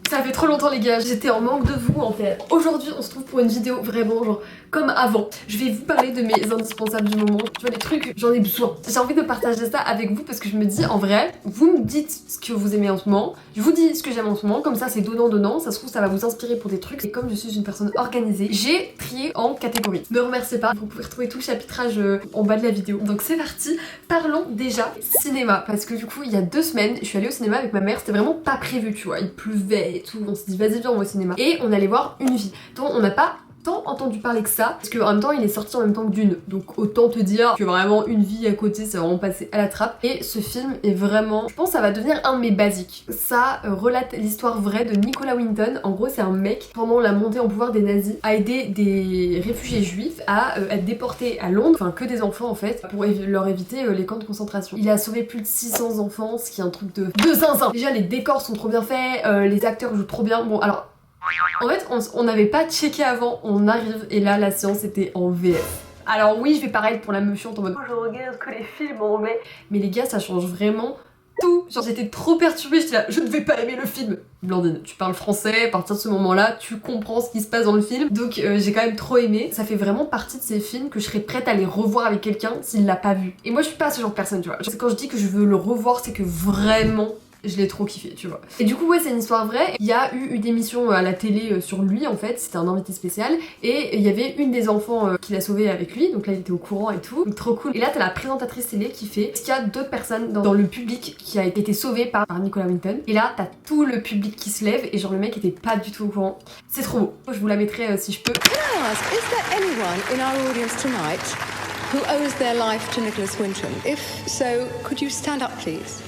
Ça fait trop longtemps les gars, j'étais en manque de vous en fait. Aujourd'hui on se trouve pour une vidéo vraiment genre comme avant. Je vais vous parler de mes indispensables du moment. Tu vois les trucs, j'en ai besoin. J'ai envie de partager ça avec vous parce que je me dis en vrai, vous me dites ce que vous aimez en ce moment. Je vous dis ce que j'aime en ce moment, comme ça c'est donnant. Ça se trouve ça va vous inspirer pour des trucs. Et comme je suis une personne organisée, j'ai trié en catégories. Ne remerciez pas, vous pouvez retrouver tout le chapitrage en bas de la vidéo. Donc c'est parti, parlons déjà cinéma. Parce que du coup il y a 2 semaines, je suis allée au cinéma avec ma mère. C'était vraiment pas prévu tu vois, il pleuvait et tout. On s'est dit vas-y viens on va au cinéma. Et on allait voir Une vie, dont on n'a pas tant entendu parler que ça, parce qu'en même temps il est sorti en même temps que Dune, donc autant te dire que vraiment Une vie à côté c'est vraiment passé à la trappe. Et ce film est vraiment, je pense que ça va devenir un de mes basiques. Ça relate l'histoire vraie de Nicolas Winton. En gros c'est un mec, pendant la montée en pouvoir des nazis, a aidé des réfugiés juifs à être déportés à Londres, enfin que des enfants en fait, pour leur éviter les camps de concentration. Il a sauvé plus de 600 enfants, ce qui est un truc de zinzin. Déjà les décors sont trop bien faits, les acteurs jouent trop bien. Bon alors en fait, on n'avait pas checké avant, on arrive et là la séance était en VF. Alors oui, je vais pareil pour la meuf chiante en mode je regarde que les films en anglais, mais les gars ça change vraiment tout. Genre j'étais trop perturbée, j'étais là, je ne vais pas aimer le film. Blandine, tu parles français, à partir de ce moment-là, tu comprends ce qui se passe dans le film, donc j'ai quand même trop aimé. Ça fait vraiment partie de ces films que je serais prête à les revoir avec quelqu'un s'il l'a pas vu. Et moi je suis pas ce genre de personne, tu vois. Quand je dis que je veux le revoir, c'est que vraiment je l'ai trop kiffé, tu vois. Et du coup, ouais, c'est une histoire vraie. Il y a eu une émission à la télé sur lui, en fait. C'était un invité spécial. Et il y avait une des enfants qu'il a sauvé avec lui. Donc là, il était au courant et tout. Donc trop cool. Et là, t'as la présentatrice télé qui fait est-ce qu'il y a d'autres personnes dans le public qui a été sauvée par Nicolas Winton. Et là, t'as tout le public qui se lève. Et genre, le mec était pas du tout au courant. C'est trop beau. Je vous la mettrai si je peux. Can I ask, is there anyone in our audience tonight who owes their life to Nicholas Winton? If so, could you stand up, please?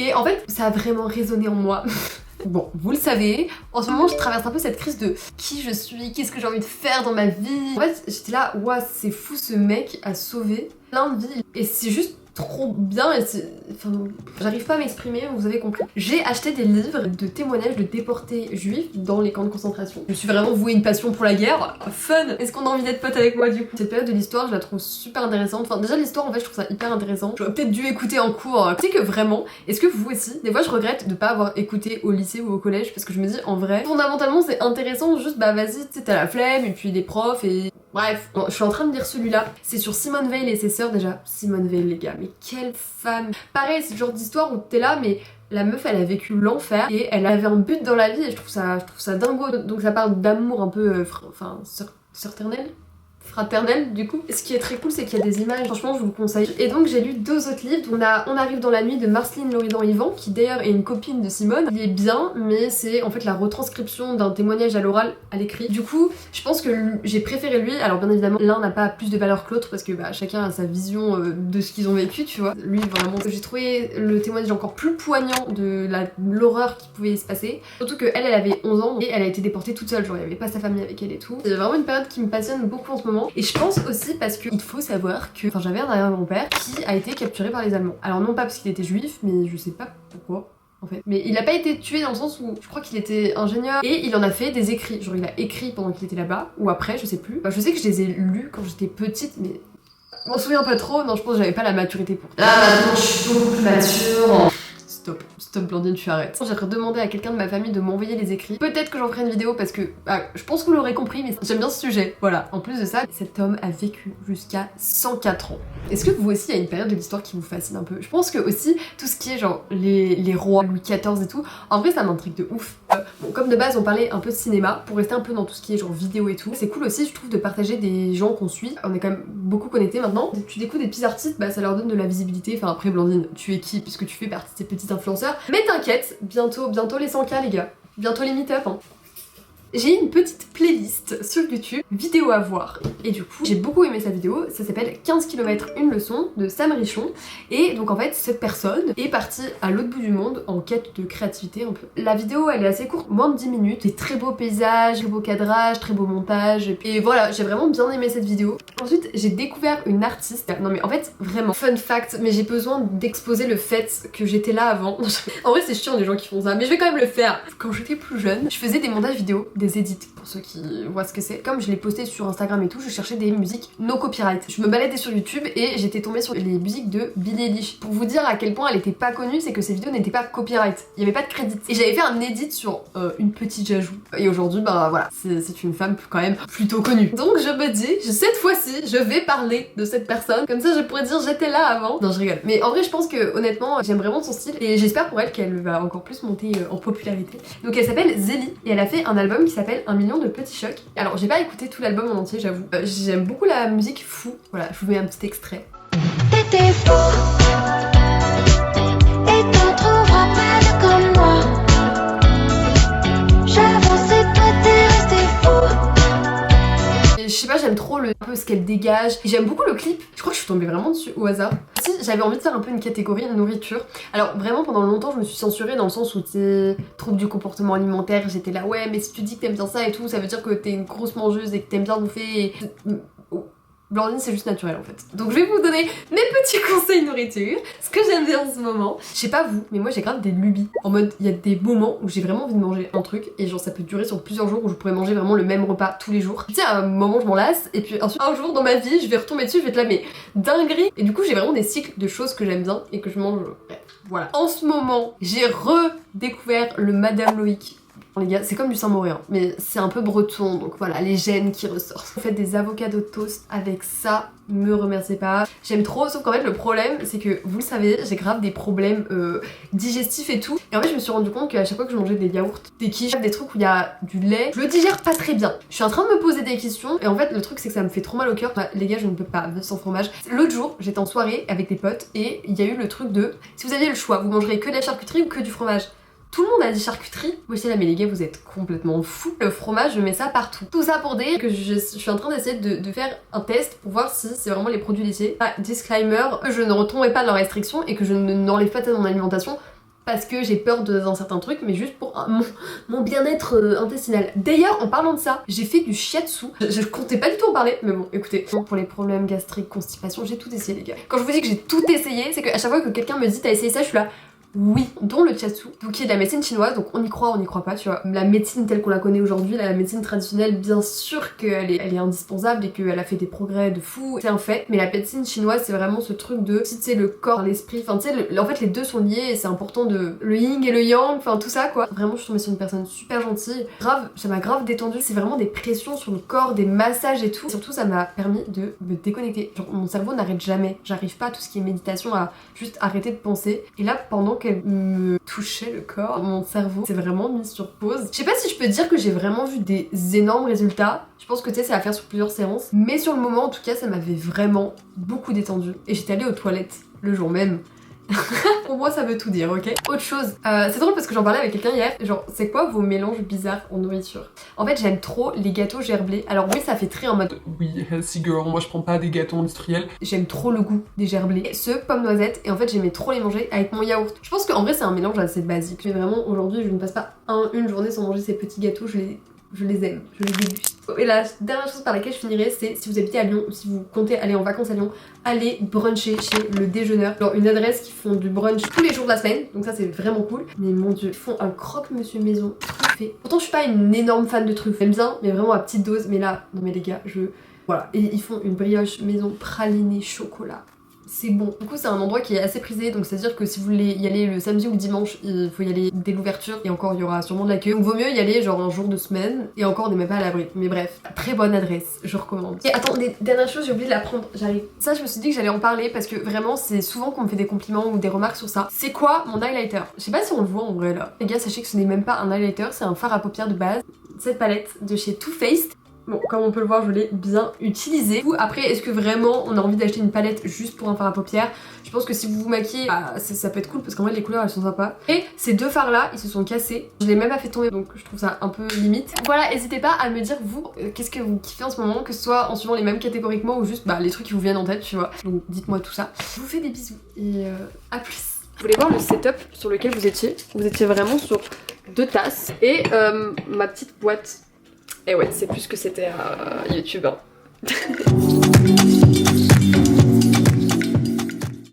Et en fait, ça a vraiment résonné en moi. Bon, vous le savez, en ce moment je traverse un peu cette crise de qui je suis, qu'est-ce que j'ai envie de faire dans ma vie. En fait, j'étais là, ouah, c'est fou, ce mec a sauvé plein de vies. Et c'est juste trop bien et c'est... Enfin, j'arrive pas à m'exprimer, vous avez compris. J'ai acheté des livres de témoignages de déportés juifs dans les camps de concentration. Je me suis vraiment vouée une passion pour la guerre. Fun! Est-ce qu'on a envie d'être potes avec moi du coup? Cette période de l'histoire, je la trouve super intéressante. Enfin, déjà l'histoire, en fait, je trouve ça hyper intéressant. J'aurais peut-être dû écouter en cours. Tu sais que vraiment, est-ce que vous aussi, des fois je regrette de pas avoir écouté au lycée ou au collège parce que je me dis, en vrai, fondamentalement c'est intéressant, juste bah vas-y, tu sais, t'as la flemme et puis des profs et... Bref, bon, je suis en train de lire celui-là. C'est sur Simone Veil et ses sœurs déjà. Simone Veil les gars, mais quelle femme! Pareil, c'est le genre d'histoire où t'es là, mais la meuf elle a vécu l'enfer et elle avait un but dans la vie et je trouve ça dingo. Donc ça parle d'amour un peu, enfin, fraternelle du coup. Ce qui est très cool c'est qu'il y a des images, franchement je vous le conseille. Et donc j'ai lu 2 autres livres. On arrive dans la nuit de Marceline Loridan-Yvan qui d'ailleurs est une copine de Simone. Il est bien mais c'est en fait la retranscription d'un témoignage à l'oral à l'écrit. Du coup je pense que j'ai préféré lui. Alors bien évidemment l'un n'a pas plus de valeur que l'autre parce que bah, chacun a sa vision de ce qu'ils ont vécu tu vois. Lui vraiment j'ai trouvé le témoignage encore plus poignant de l'horreur qui pouvait se passer. Surtout que elle avait 11 ans et elle a été déportée toute seule, genre il y avait pas sa famille avec elle et tout. C'est vraiment une période qui me passionne beaucoup en ce moment. Et je pense aussi parce qu'il faut savoir que j'avais un arrière-grand-père qui a été capturé par les Allemands. Alors non pas parce qu'il était juif, mais je sais pas pourquoi en fait. Mais il a pas été tué dans le sens où je crois qu'il était ingénieur et il en a fait des écrits. Genre il a écrit pendant qu'il était là-bas ou après, je sais plus. Je sais que je les ai lus quand j'étais petite, mais je m'en souviens pas trop. Non, je pense que j'avais pas la maturité pour. Là maintenant je suis beaucoup plus mature. Stop Blandine, tu arrêtes. J'ai redemandé à quelqu'un de ma famille de m'envoyer les écrits. Peut-être que j'en ferai une vidéo parce que je pense que vous l'aurez compris, mais j'aime bien ce sujet. Voilà. En plus de ça, cet homme a vécu jusqu'à 104 ans. Est-ce que vous aussi, il y a une période de l'histoire qui vous fascine un peu? Je pense que aussi, tout ce qui est genre les rois, Louis XIV et tout, en vrai ça m'intrigue de ouf. Bon, comme de base on parlait un peu de cinéma, pour rester un peu dans tout ce qui est genre vidéo et tout, c'est cool aussi je trouve de partager des gens qu'on suit. On est quand même beaucoup connectés maintenant. Tu découvres des petits artistes, bah ça leur donne de la visibilité. Enfin après Blandine, tu es qui puisque tu fais partie de ces petits influenceurs. Mais t'inquiète, bientôt les 100K les gars. Bientôt les meet-up hein. J'ai une petite playlist sur YouTube, vidéo à voir, et du coup j'ai beaucoup aimé sa vidéo, ça s'appelle 15 km une leçon de Sam Richon, et donc en fait cette personne est partie à l'autre bout du monde en quête de créativité un peu. La vidéo elle est assez courte, moins de 10 minutes, des très beaux paysages, très beau cadrage, très beau montage, et voilà j'ai vraiment bien aimé cette vidéo. Ensuite j'ai découvert une artiste, non mais en fait vraiment fun fact, mais j'ai besoin d'exposer le fait que j'étais là avant. En vrai c'est chiant les gens qui font ça, mais je vais quand même le faire. Quand j'étais plus jeune, je faisais des montages vidéo des edits pour ceux qui voient ce que c'est. Comme je l'ai posté sur Instagram et tout, je cherchais des musiques no copyright. Je me baladais sur YouTube et j'étais tombée sur les musiques de Billie Eilish. Pour vous dire à quel point elle était pas connue, c'est que ses vidéos n'étaient pas copyright. Il y avait pas de crédit. Et j'avais fait un edit sur une petite Jajou. Et aujourd'hui, bah voilà, c'est une femme quand même plutôt connue. Donc je me dis, cette fois-ci, je vais parler de cette personne. Comme ça, je pourrais dire j'étais là avant. Non, je rigole. Mais en vrai, je pense que honnêtement, j'aime vraiment son style et j'espère pour elle qu'elle va encore plus monter en popularité. Donc elle s'appelle Zélie et elle a fait un album qui s'appelle 1 million de petits chocs. Alors j'ai pas écouté tout l'album en entier, j'avoue. J'aime beaucoup la musique fou. Voilà, je vous mets un petit extrait. T'étais fou et t'en trouveras pas de comme moi. J'avançais, toi t'es resté fou. Et je sais pas, j'aime trop un peu ce qu'elle dégage. Et j'aime beaucoup le clip. Je crois que je suis tombée vraiment dessus au hasard. Si, j'avais envie de faire un peu une catégorie nourriture. Alors vraiment pendant longtemps je me suis censurée dans le sens où t'es trouble du comportement alimentaire. J'étais là ouais mais si tu dis que t'aimes bien ça et tout, ça veut dire que t'es une grosse mangeuse et que t'aimes bien bouffer et... Blandine c'est juste naturel en fait. Donc je vais vous donner mes petits conseils nourriture, ce que j'aime bien en ce moment. Je sais pas vous, mais moi j'ai grave des lubies. En mode il y a des moments où j'ai vraiment envie de manger un truc et genre ça peut durer sur plusieurs jours où je pourrais manger vraiment le même repas tous les jours. Tu sais à un moment je m'en lasse et puis ensuite un jour dans ma vie je vais retomber dessus, je vais te la mais dinguerie. Et du coup j'ai vraiment des cycles de choses que j'aime bien et que je mange. Bref, voilà. En ce moment j'ai redécouvert le Madame Loïc. Les gars, c'est comme du Saint-Mauré, hein, mais c'est un peu breton, donc voilà, les gènes qui ressortent. Vous faites des avocados toast avec ça, me remerciez pas. J'aime trop, sauf qu'en fait le problème, c'est que, vous le savez, j'ai grave des problèmes digestifs et tout. Et en fait, je me suis rendu compte qu'à chaque fois que je mangeais des yaourts, des quiches, des trucs où il y a du lait, je le digère pas très bien. Je suis en train de me poser des questions, et en fait, le truc, c'est que ça me fait trop mal au cœur. Enfin, les gars, je ne peux pas vivre sans fromage. L'autre jour, j'étais en soirée avec des potes, et il y a eu le truc de, si vous aviez le choix, vous mangerez que de la charcuterie ou que du fromage. Tout le monde a dit charcuterie. Moi j'étais là mais les gars vous êtes complètement fous. Le fromage je mets ça partout. Tout ça pour dire que je suis en train d'essayer de faire un test pour voir si c'est vraiment les produits laitiers. Ah, disclaimer, je ne retomberai pas dans leurs restrictions et que je n'enlève pas ça dans mon alimentation parce que j'ai peur d'un certain truc mais juste pour mon bien-être intestinal. D'ailleurs en parlant de ça, j'ai fait du shiatsu. Je comptais pas du tout en parler mais bon écoutez. Pour les problèmes gastriques, constipation, j'ai tout essayé les gars. Quand je vous dis que j'ai tout essayé, c'est qu'à chaque fois que quelqu'un me dit t'as essayé ça, je suis là oui, dont le shiatsu, donc qui est de la médecine chinoise, donc on y croit, on n'y croit pas, tu vois. La médecine telle qu'on la connaît aujourd'hui, la médecine traditionnelle, bien sûr qu'elle est indispensable et qu'elle a fait des progrès de fou, c'est un fait. Mais la médecine chinoise, c'est vraiment ce truc de, si tu sais, le corps, l'esprit, enfin tu sais, en fait les deux sont liés et c'est important de... Le yin et le yang, enfin tout ça quoi. Vraiment, je suis tombée sur une personne super gentille, grave, ça m'a grave détendue. C'est vraiment des pressions sur le corps, des massages et tout. Et surtout, ça m'a permis de me déconnecter. Genre, mon cerveau n'arrête jamais. J'arrive pas à tout ce qui est méditation à juste arrêter de penser. Et là, pendant qu'elle me touchait le corps, mon cerveau s'est vraiment mis sur pause. Je sais pas si je peux dire que j'ai vraiment vu des énormes résultats. Je pense que tu sais, c'est à faire sur plusieurs séances. Mais sur le moment, en tout cas, ça m'avait vraiment beaucoup détendu. Et j'étais allée aux toilettes le jour même. Pour moi ça veut tout dire, ok. Autre chose, c'est drôle parce que j'en parlais avec quelqu'un hier. Genre, c'est quoi vos mélanges bizarres en nourriture? En fait j'aime trop les gâteaux gerblés. Alors oui ça fait très en mode oui, healthy girl, moi je prends pas des gâteaux industriels. J'aime trop le goût des gerblés. Ceux pommes noisettes, et en fait j'aimais trop les manger avec mon yaourt. Je pense qu'en vrai c'est un mélange assez basique. Mais vraiment aujourd'hui je ne passe pas une journée sans manger ces petits gâteaux. Je les aime, je les déguste. Et la dernière chose par laquelle je finirai, c'est si vous habitez à Lyon ou si vous comptez aller en vacances à Lyon, allez bruncher chez Le Déjeuneur. Genre une adresse qui font du brunch tous les jours de la semaine, donc ça c'est vraiment cool. Mais mon dieu, ils font un croque-monsieur maison truffé. Pourtant je suis pas une énorme fan de truffes, j'aime bien, mais vraiment à petite dose. Mais là, non mais les gars, voilà. Et ils font une brioche maison pralinée chocolat. C'est bon. Du coup c'est un endroit qui est assez prisé, donc c'est à dire que si vous voulez y aller le samedi ou le dimanche, il faut y aller dès l'ouverture et encore il y aura sûrement de la queue. Donc vaut mieux y aller genre un jour de semaine et encore on n'est même pas à l'abri. Mais bref, très bonne adresse, je recommande. Et attends, dernière chose, j'ai oublié de la prendre, j'arrive. Ça je me suis dit que j'allais en parler parce que vraiment c'est souvent qu'on me fait des compliments ou des remarques sur ça. C'est quoi mon highlighter? Je sais pas si on le voit en vrai là. Les gars sachez que ce n'est même pas un highlighter, c'est un fard à paupières de base. Cette palette de chez Too Faced. Bon, comme on peut le voir, je l'ai bien utilisé. Après, est-ce que vraiment on a envie d'acheter une palette juste pour un fard à paupières? Je pense que si vous vous maquillez, ça peut être cool parce qu'en vrai les couleurs elles sont sympas. Et ces deux fards là, ils se sont cassés. Je l'ai même pas fait tomber donc je trouve ça un peu limite. Voilà, n'hésitez pas à me dire vous, qu'est-ce que vous kiffez en ce moment, que ce soit en suivant les mêmes catégories que moi ou juste les trucs qui vous viennent en tête, tu vois. Donc dites-moi tout ça. Je vous fais des bisous et à plus. Vous voulez voir le setup sur lequel vous étiez? Vous étiez vraiment sur 2 tasses et ma petite boîte. Et ouais, c'est plus que c'était YouTube. Hein.